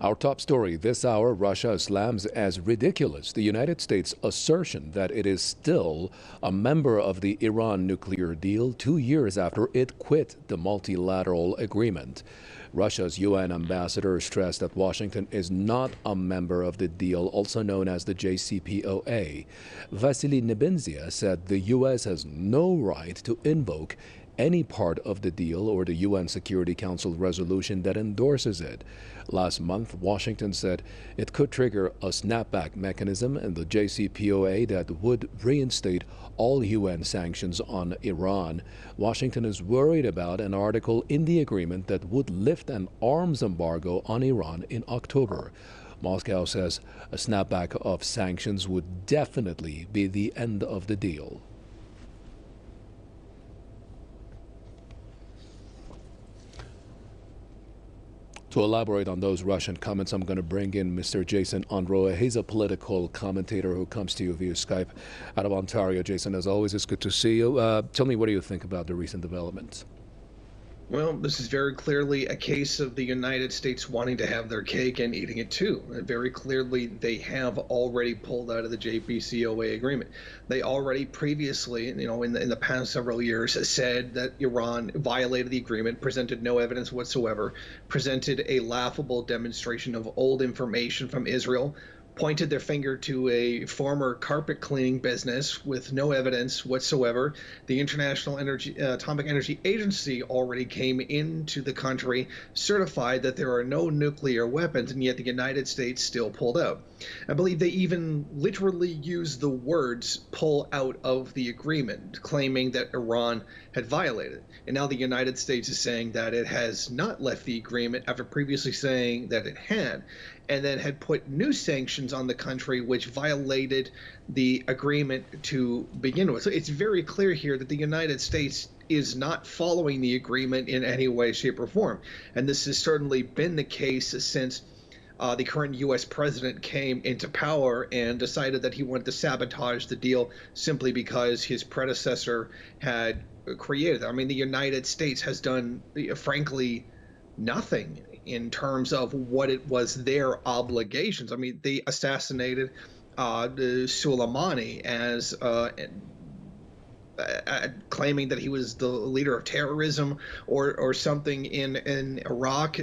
Our top story this hour: Russia slams as ridiculous the United States' assertion that it is still a member of the Iran nuclear deal 2 years after it quit the multilateral agreement. Russia's UN ambassador stressed that Washington is not a member of the deal, also known as the JCPOA. Vasily Nebenzia said the U.S. has no right to invoke any part of the deal or the UN Security Council resolution that endorses it. Last month, Washington said it could trigger a snapback mechanism in the JCPOA that would reinstate all UN sanctions on Iran. Washington is worried about an article in the agreement that would lift an arms embargo on Iran in October. Moscow says a snapback of sanctions would definitely be the end of the deal. To elaborate on those Russian comments, I'm going to bring in Mr. Jason Unruhe. He's a political commentator who comes to you via Skype out of Ontario. Jason, as always, it's good to see you. Tell me, what do you think about the recent developments? Well, this is very clearly a case of the United States wanting to have their cake and eating it too. Very clearly, they have already pulled out of the JCPOA agreement. They already previously, in the past several years, said that Iran violated the agreement, presented no evidence whatsoever, presented a laughable demonstration of old information from Israel, pointed their finger to a former carpet cleaning business with no evidence whatsoever. The International Atomic Energy Agency already came into the country, certified that there are no nuclear weapons, and yet the United States still pulled out. I believe they even literally used the words "pull out of the agreement," claiming that Iran had violated. And now the United States is saying that it has not left the agreement after previously saying that it had, and then had put new sanctions on the country which violated the agreement to begin with. So it's very clear here that the United States is not following the agreement in any way, shape, or form. And this has certainly been the case since the current U.S. president came into power and decided that he wanted to sabotage the deal simply because his predecessor had created it. I mean, the United States has done, frankly, nothing in terms of what it was their obligations. I mean, they assassinated Soleimani as claiming that he was the leader of terrorism or something in Iraq,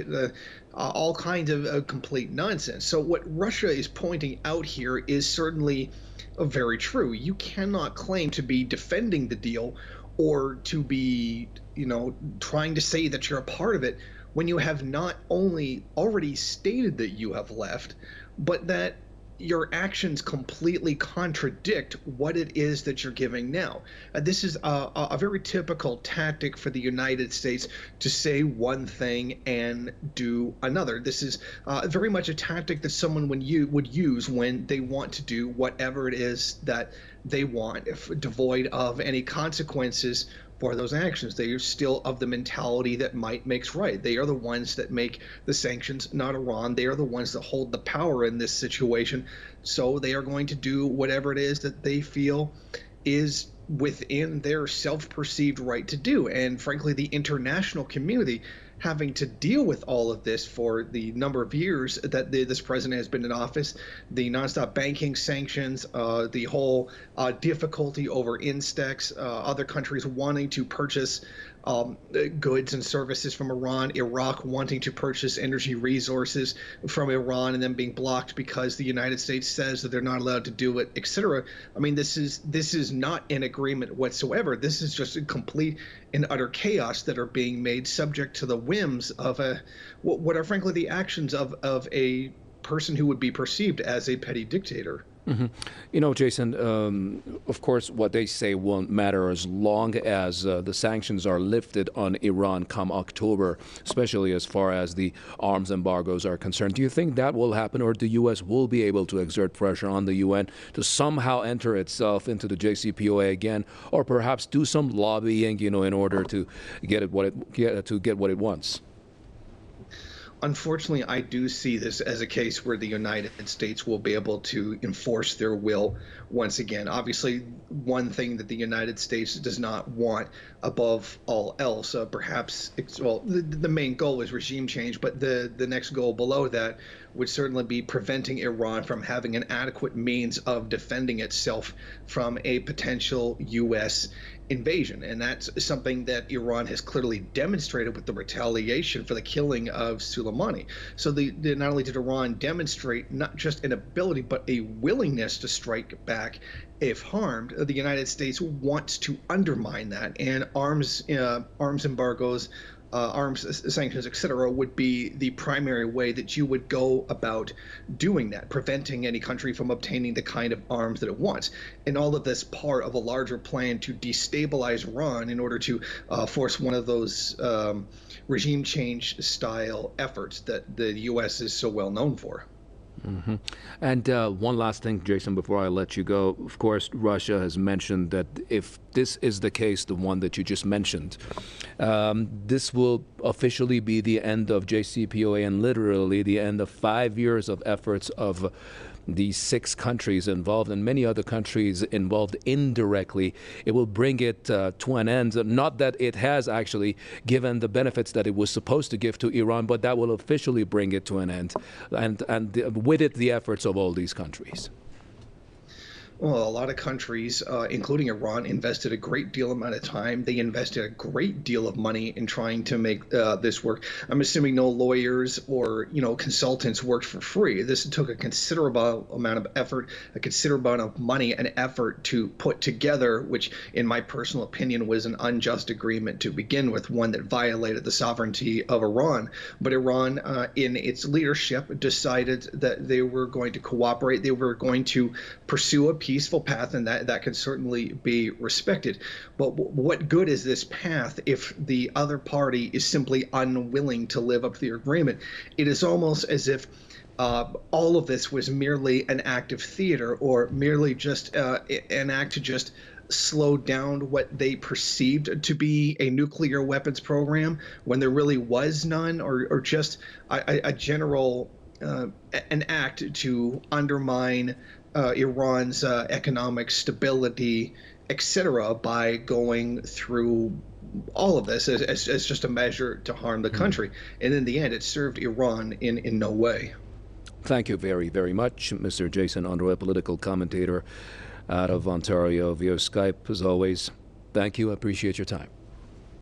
all kinds of complete nonsense. So what Russia is pointing out here is certainly very true. You cannot claim to be defending the deal or to be, trying to say that you're a part of it when you have not only already stated that you have left, but that your actions completely contradict what it is that you're giving now. This is a very typical tactic for the United States to say one thing and do another. This is very much a tactic that someone would use when they want to do whatever it is that they want, if devoid of any consequences for those actions. They are still of the mentality that might makes right. They are the ones that make the sanctions, not Iran. They are the ones that hold the power in this situation. So they are going to do whatever it is that they feel is within their self-perceived right to do. And frankly, the international community, having to deal with all of this for the number of years that this president has been in office, the nonstop banking sanctions, the whole difficulty over Instex, other countries wanting to purchase goods and services from Iran, Iraq wanting to purchase energy resources from Iran and then being blocked because the United States says that they're not allowed to do it, etc. I mean, this is not an agreement whatsoever. This is just a complete and utter chaos that are being made subject to the whims of what are frankly the actions of a person who would be perceived as a petty dictator. Mm-hmm. Jason, of course, what they say won't matter as long as the sanctions are lifted on Iran come October, especially as far as the arms embargoes are concerned. Do you think that will happen, or the U.S. will be able to exert pressure on the UN to somehow enter itself into the JCPOA again, or perhaps do some lobbying, in order to get what it wants? Unfortunately, I do see this as a case where the United States will be able to enforce their will once again. Obviously, one thing that the United States does not want above all else, perhaps, well, the main goal is regime change, but the next goal below that would certainly be preventing Iran from having an adequate means of defending itself from a potential U.S. invasion. And that's something that Iran has clearly demonstrated with the retaliation for the killing of Soleimani. So not only did Iran demonstrate not just an ability, but a willingness to strike back if harmed, the United States wants to undermine that. And arms embargoes, arms sanctions, etc., would be the primary way that you would go about doing that, preventing any country from obtaining the kind of arms that it wants. And all of this part of a larger plan to destabilize Iran in order to force one of those regime change style efforts that the U.S. is so well known for. Hmm. And one last thing, Jason, before I let you go. Of course, Russia has mentioned that if this is the case, the one that you just mentioned, this will officially be the end of JCPOA and literally the end of 5 years of efforts of the 6 countries involved and many other countries involved indirectly. It will bring it to an end. Not that it has actually given the benefits that it was supposed to give to Iran, but that will officially bring it to an end. And with it, the efforts of all these countries. Well, a lot of countries, including Iran, invested a great deal amount of time. They invested a great deal of money in trying to make this work. I'm assuming no lawyers or consultants worked for free. This took a considerable amount of effort, a considerable amount of money and effort to put together, which, in my personal opinion, was an unjust agreement to begin with, one that violated the sovereignty of Iran. But Iran, in its leadership, decided that they were going to cooperate. They were going to pursue a peaceful path, and that can certainly be respected. But what good is this path if the other party is simply unwilling to live up to the agreement? It is almost as if all of this was merely an act of theater, or merely just an act to just slow down what they perceived to be a nuclear weapons program when there really was none, or just a general an act to undermine Iran's economic stability, etc., by going through all of this as just a measure to harm the country. And in the end, it served Iran in no way. Thank you very, very much, Mr. Jason Unruhe, political commentator out of Ontario via Skype, as always. Thank you. I appreciate your time.